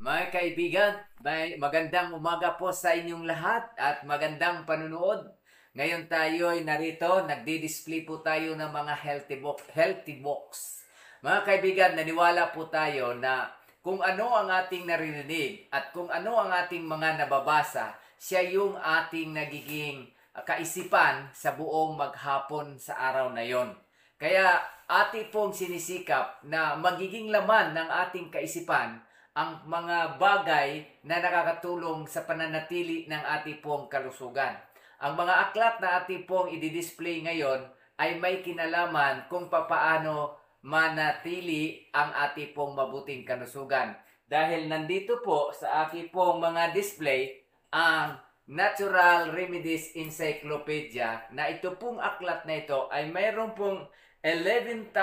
Mga kaibigan, magandang umaga po sa inyong lahat at magandang panunood. Ngayon tayo ay narito, nagdi-display po tayo ng mga healthy box. Mga kaibigan, naniwala po tayo na kung ano ang ating naririnig at kung ano ang ating mga nababasa, siya yung ating nagiging kaisipan sa buong maghapon sa araw na yon. Kaya ating pong sinisikap na magiging laman ng ating kaisipan ang mga bagay na nakakatulong sa pananatili ng ating pong kalusugan. Ang mga aklat na ating pong i-display ngayon ay may kinalaman kung papaano manatili ang ating pong mabuting kalusugan. Dahil nandito po sa ating pong mga display ang Natural Remedies Encyclopedia na ito pong aklat na ito ay mayroon pong 11,000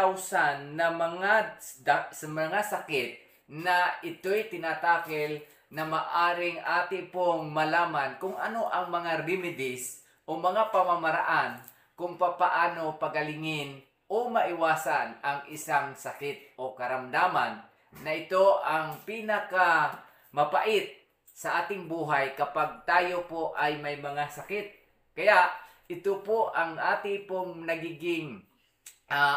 na mga sakit na ito'y tinatakil na maaring ating pong malaman kung ano ang mga remedies o mga pamamaraan kung papaano pagalingin o maiwasan ang isang sakit o karamdaman na ito ang pinaka mapait sa ating buhay kapag tayo po ay may mga sakit. Kaya ito po ang ating pong nagiging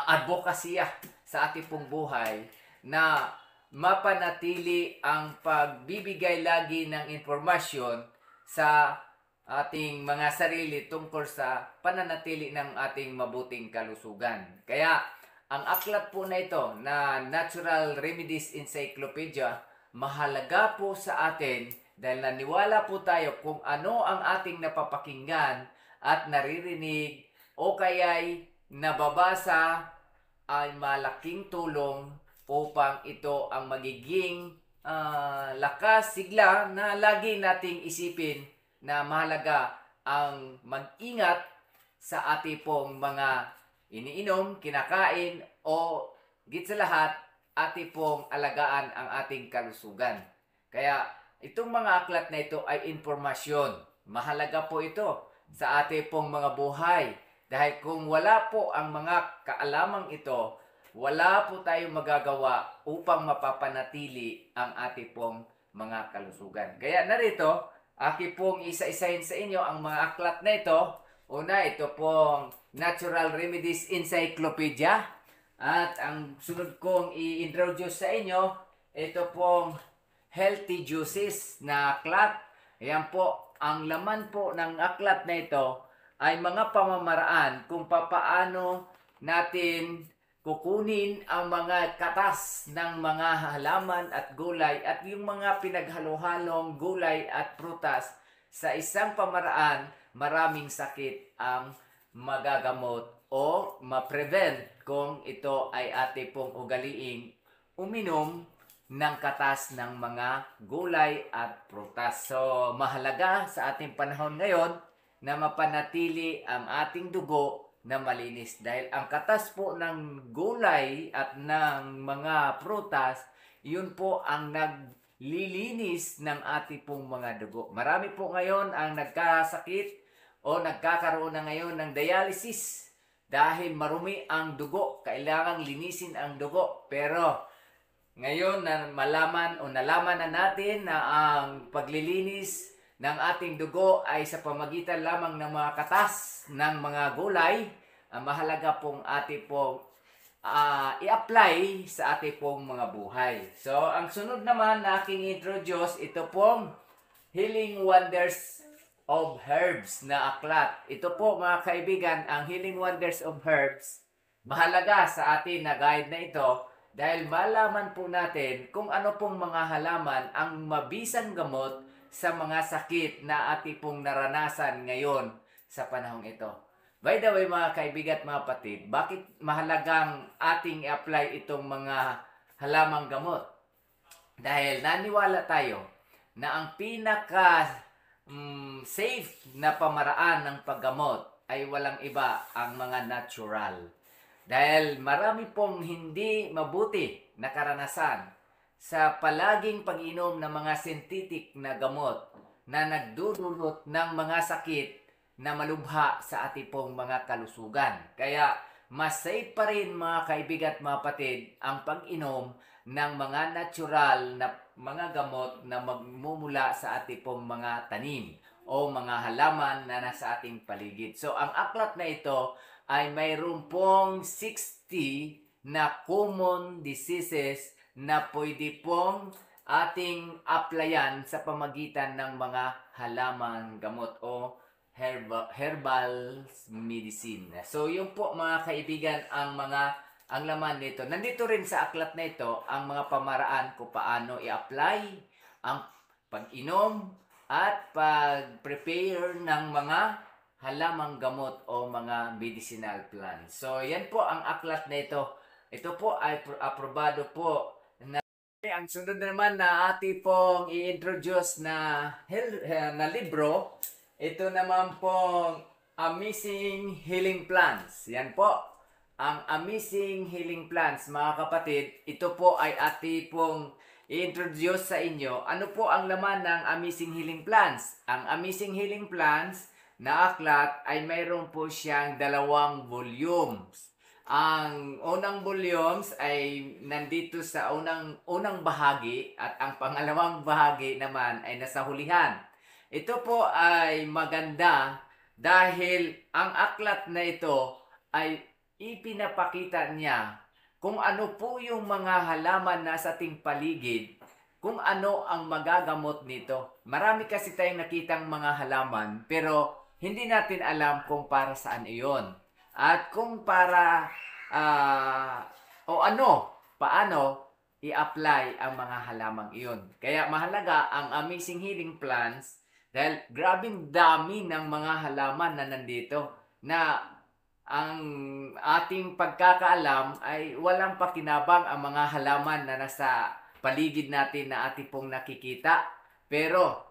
advokasya sa ating pong buhay na mapanatili ang pagbibigay lagi ng impormasyon sa ating mga sarili tungkol sa pananatili ng ating mabuting kalusugan. Kaya ang aklat po na ito na Natural Remedies Encyclopedia mahalaga po sa atin dahil naniwala po tayo kung ano ang ating napapakinggan at naririnig o kaya'y nababasa ay malaking tulong upang ito ang magiging lakas, sigla na lagi nating isipin na mahalaga ang mag-ingat sa ating pong mga iniinom, kinakain o git sa lahat ating pong alagaan ang ating kalusugan. Kaya itong mga aklat na ito ay impormasyon. Mahalaga po ito sa ating pong mga buhay. Dahil kung wala po ang mga kaalamang ito, wala po tayong magagawa upang mapapanatili ang ating pong mga kalusugan. Kaya narito, aking pong isa-isahin sa inyo ang mga aklat na ito. Una, ito pong Natural Remedies Encyclopedia. At ang sunod kong i-introduce sa inyo, ito pong Healthy Juices na aklat. Ayan po, ang laman po ng aklat na ito ay mga pamamaraan kung papaano natin kukunin ang mga katas ng mga halaman at gulay at yung mga pinaghalo-halong gulay at prutas sa isang pamaraan, maraming sakit ang magagamot o ma-prevent kung ito ay ating pong ugaliing uminom ng katas ng mga gulay at prutas. So, mahalaga sa ating panahon ngayon na mapanatili ang ating dugo na malinis. Dahil ang katas po ng gulay at ng mga prutas, yun po ang naglilinis ng ating pong mga dugo. Marami po ngayon ang nagkasakit o nagkakaroon na ngayon ng dialysis dahil marumi ang dugo. Kailangang linisin ang dugo. Pero ngayon na nalaman na natin na ang paglilinis ng ating dugo ay sa pamagitan lamang ng mga katas ng mga gulay, mahalaga pong ating pong i-apply sa ating pong mga buhay. So, ang sunod naman na aking introduce, ito pong Healing Wonders of Herbs na aklat. Ito po mga kaibigan, ang Healing Wonders of Herbs, mahalaga sa atin na guide na ito dahil malaman po natin kung ano pong mga halaman ang mabisang gamot sa mga sakit na ating pong naranasan ngayon sa panahong ito. By the way mga kaibigan at mga kapatid, bakit mahalagang ating i-apply itong mga halamang gamot? Dahil naniwala tayo na ang pinaka safe na pamaraan ng paggamot ay walang iba ang mga natural. Dahil marami pong hindi mabuti na karanasan sa palaging pag-inom ng mga synthetic na gamot na nagdudulot ng mga sakit na malubha sa ating pong mga kalusugan. Kaya mas safe pa rin mga kaibigan at mga kapatid ang pag-inom ng mga natural na mga gamot na magmumula sa ating pong mga tanim o mga halaman na nasa ating paligid. So, ang aklat na ito ay mayroon pong 60 na common diseases na pwede pong ating applyan sa pamagitan ng mga halaman, gamot o herbal medicine. So, yun po mga kaibigan ang laman nito. Nandito rin sa aklat na ito ang mga pamaraan kung paano i-apply ang pag-inom at pag-prepare ng mga halamang gamot o mga medicinal plants. So, yan po ang aklat na ito. Ito po ay aprobado po. Ang sunod naman na ating pong i-introduce na libro, ito naman pong Amazing Healing Plants. Yan po, ang Amazing Healing Plants, mga kapatid. Ito po ay ating pong i-introduce sa inyo. Ano po ang laman ng Amazing Healing Plants? Ang Amazing Healing Plants na aklat ay mayroon po siyang 2 volumes. Ang unang volumes ay nandito sa unang bahagi at ang pangalawang bahagi naman ay nasa hulihan. Ito po ay maganda dahil ang aklat na ito ay ipinapakita niya kung ano po yung mga halaman na sa ating paligid, kung ano ang magagamot nito. Marami kasi tayong nakitang mga halaman pero hindi natin alam kung para saan iyon. At kung para paano i-apply ang mga halamang iyon. Kaya mahalaga ang Amazing Healing Plants dahil grabing dami ng mga halaman na nandito na ang ating pagkakaalam ay walang pakinabang ang mga halaman na nasa paligid natin na ating pong nakikita. Pero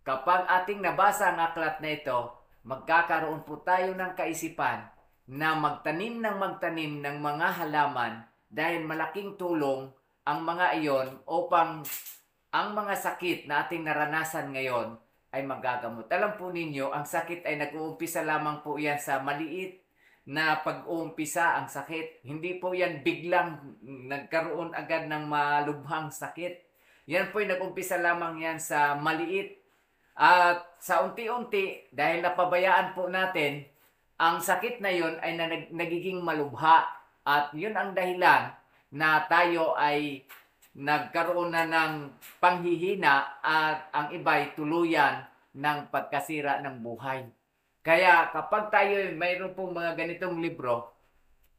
kapag ating nabasa ang aklat na ito, magkakaroon po tayo ng kaisipan na magtanim ng mga halaman dahil malaking tulong ang mga iyon upang ang mga sakit na ating naranasan ngayon ay magagamot. Alam po ninyo, ang sakit ay nag-uumpisa lamang po yan sa maliit na pag-uumpisa ang sakit. Hindi po yan biglang nagkaroon agad ng malubhang sakit. Yan po ay nag-umpisa lamang yan sa maliit. At sa unti-unti, dahil napabayaan po natin, ang sakit na yun ay nagiging malubha at yun ang dahilan na tayo ay nagkaroon na ng panghihina at ang iba'y tuluyan ng pagkasira ng buhay. Kaya kapag tayo mayroon pong mga ganitong libro,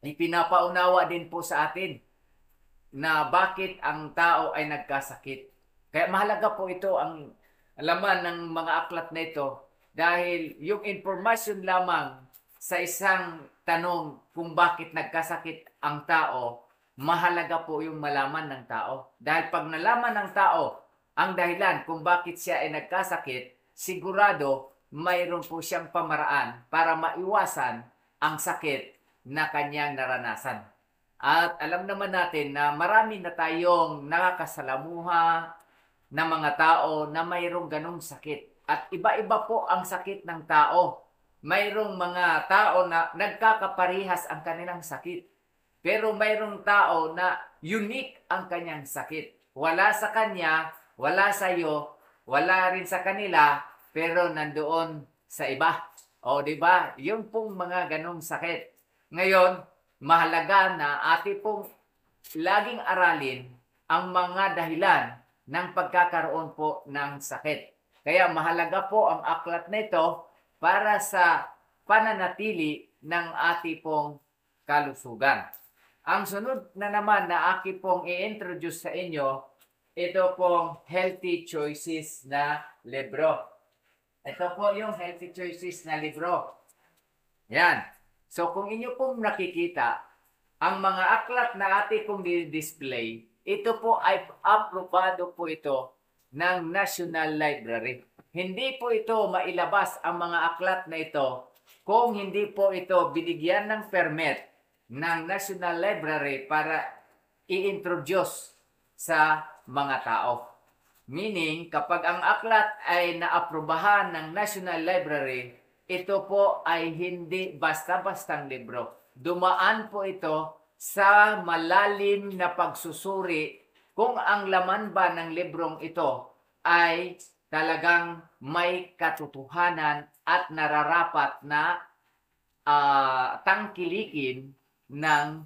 ipinapaunawa din po sa atin na bakit ang tao ay nagkasakit. Kaya mahalaga po ito ang laman ng mga aklat na ito dahil yung informasyon lamang sa isang tanong kung bakit nagkasakit ang tao, mahalaga po yung malaman ng tao. Dahil pag nalaman ng tao ang dahilan kung bakit siya ay nagkasakit, sigurado mayroon po siyang pamaraan para maiwasan ang sakit na kanyang naranasan. At alam naman natin na marami na tayong nakakasalamuha na mga tao na mayroong ganong sakit. At iba-iba po ang sakit ng tao. Mayroong mga tao na nagkakaparihas ang kanilang sakit. Pero mayroong tao na unique ang kanyang sakit. Wala sa kanya, wala sa iyo, wala rin sa kanila, pero nandoon sa iba. O, di ba? Yung pong mga ganong sakit. Ngayon, mahalaga na ating pong laging aralin ang mga dahilan ng pagkakaroon po ng sakit. Kaya mahalaga po ang aklat na ito para sa pananatili ng ating pong kalusugan. Ang sunod na naman na aking pong i-introduce sa inyo, ito pong Healthy Choices na libro. Ito po yung Healthy Choices na libro. Yan. So kung inyo pong nakikita, ang mga aklat na ating pong display, ito po ay aprobado po ito ng National Library. Hindi po ito mailabas ang mga aklat na ito kung hindi po ito binigyan ng permit ng National Library para i-introduce sa mga tao. Meaning, kapag ang aklat ay naaprubahan ng National Library, ito po ay hindi basta-bastang libro. Dumaan po ito sa malalim na pagsusuri kung ang laman ba ng librong ito ay talagang may katotohanan at nararapat na tangkilikin ng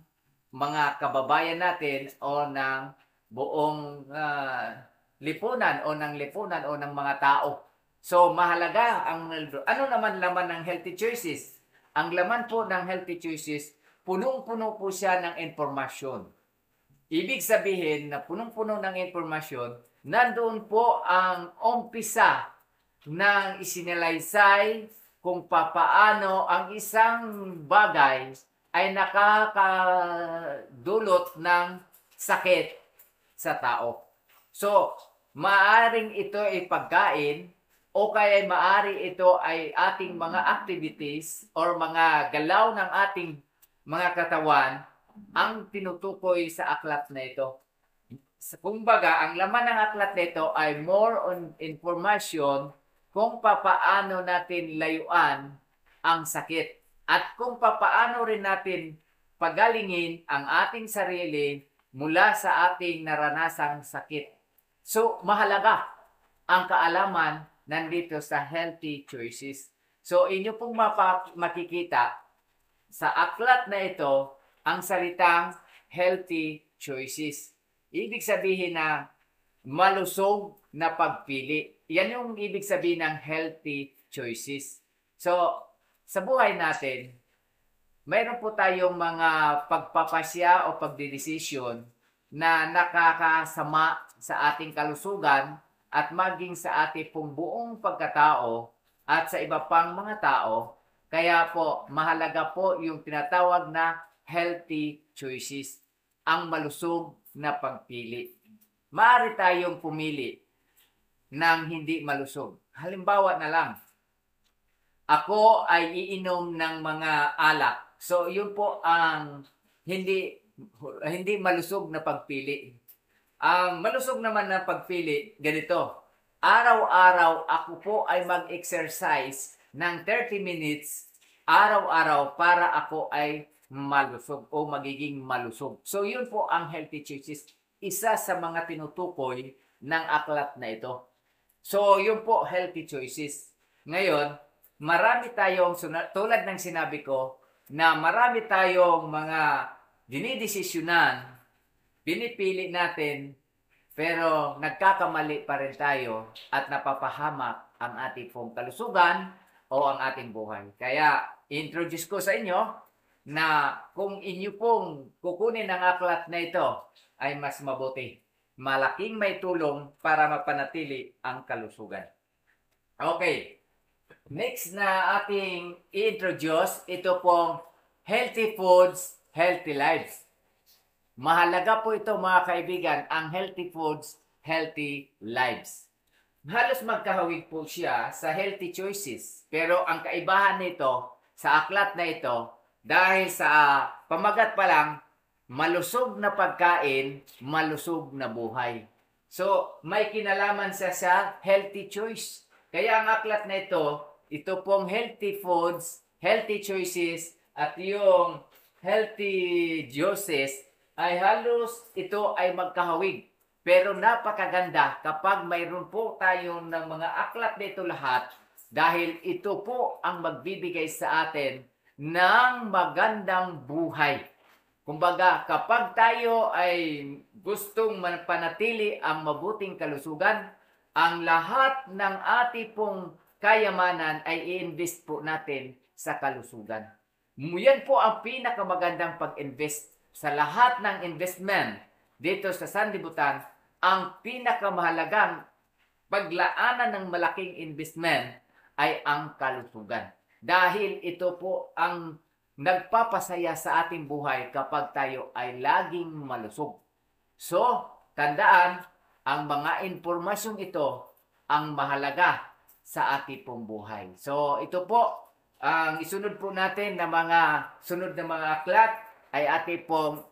mga kababayan natin o ng buong lipunan o ng mga tao. So mahalaga ano naman laman ng Healthy Choices? Ang laman po ng Healthy Choices, punong-puno po siya ng impormasyon. Ibig sabihin na punong-puno ng impormasyon, nandoon po ang umpisa ng isinalaysay kung papaano ang isang bagay ay nakakadulot ng sakit sa tao. So, maaring ito ay pagkain o kaya maari ito ay ating mga activities or mga galaw ng ating mga katawan ang tinutukoy sa aklat na ito. Kumbaga, ang laman ng aklat na ito ay more on information kung papaano natin layuan ang sakit at kung papaano rin natin pagalingin ang ating sarili mula sa ating naranasang sakit. So, mahalaga ang kaalaman nandito sa Healthy Choices. So, inyo pong makikita sa aklat na ito ang salitang Healthy Choices. Ibig sabihin na malusog na pagpili. Yan yung ibig sabihin ng Healthy Choices. So, sa buhay natin, mayroon po tayong mga pagpapasya o pagdidesisyon na nakakasama sa ating kalusugan at maging sa ating pong buong pagkatao at sa iba pang mga tao. Kaya po, mahalaga po yung tinatawag na Healthy Choices, ang malusog na pagpili. Maaari tayong pumili ng hindi malusog. Halimbawa na lang, ako ay iinom ng mga alak. So, yun po ang hindi malusog na pagpili. Ang malusog naman na pagpili, ganito. Araw-araw ako po ay mag-exercise ng 30 minutes araw-araw para ako ay malusog o magiging malusog. So, yun po ang Healthy Choices. Isa sa mga tinutukoy ng aklat na ito. So, yun po, Healthy Choices. Ngayon, marami tayong, tulad ng sinabi ko, na marami tayong mga dinidesisyonan, pinipili natin, pero nagkakamali pa rin tayo at napapahamak ang ating pong kalusugan o ang ating buhay. Kaya, introduce ko sa inyo na kung inyo pong kukunin ang aklat na ito, ay mas mabuti. Malaking may tulong para mapanatili ang kalusugan. Okay. Next na ating i-introduce, ito pong Healthy Foods, Healthy Lives. Mahalaga po ito mga kaibigan, ang Healthy Foods, Healthy Lives. Halos magkahawig po siya sa Healthy Choices. Pero ang kaibahan nito sa aklat na ito, dahil sa pamagat pa lang, malusog na pagkain, malusog na buhay. So, may kinalaman siya sa healthy choice. Kaya ang aklat na ito pong Healthy Foods, Healthy Choices, at yung Healthy Juices, ay halos ito ay magkahawig. Pero napakaganda kapag mayroon po tayo ng mga aklat nito lahat, dahil ito po ang magbibigay sa atin ng magandang buhay. Kumbaga, kapag tayo ay gustong manpanatili ang mabuting kalusugan, ang lahat ng ating pong kayamanan ay i-invest po natin sa kalusugan. Yan po ang pinakamagandang pag-invest sa lahat ng investment dito sa sanlibutan. Ang pinakamahalagang paglaanan ng malaking investment ay ang kalusugan. Dahil ito po ang nagpapasaya sa ating buhay kapag tayo ay laging malusog. So, tandaan, ang mga impormasyong ito ang mahalaga sa ating pong buhay. So, ito po, ang isunod po natin na mga sunod na mga aklat ay ating pong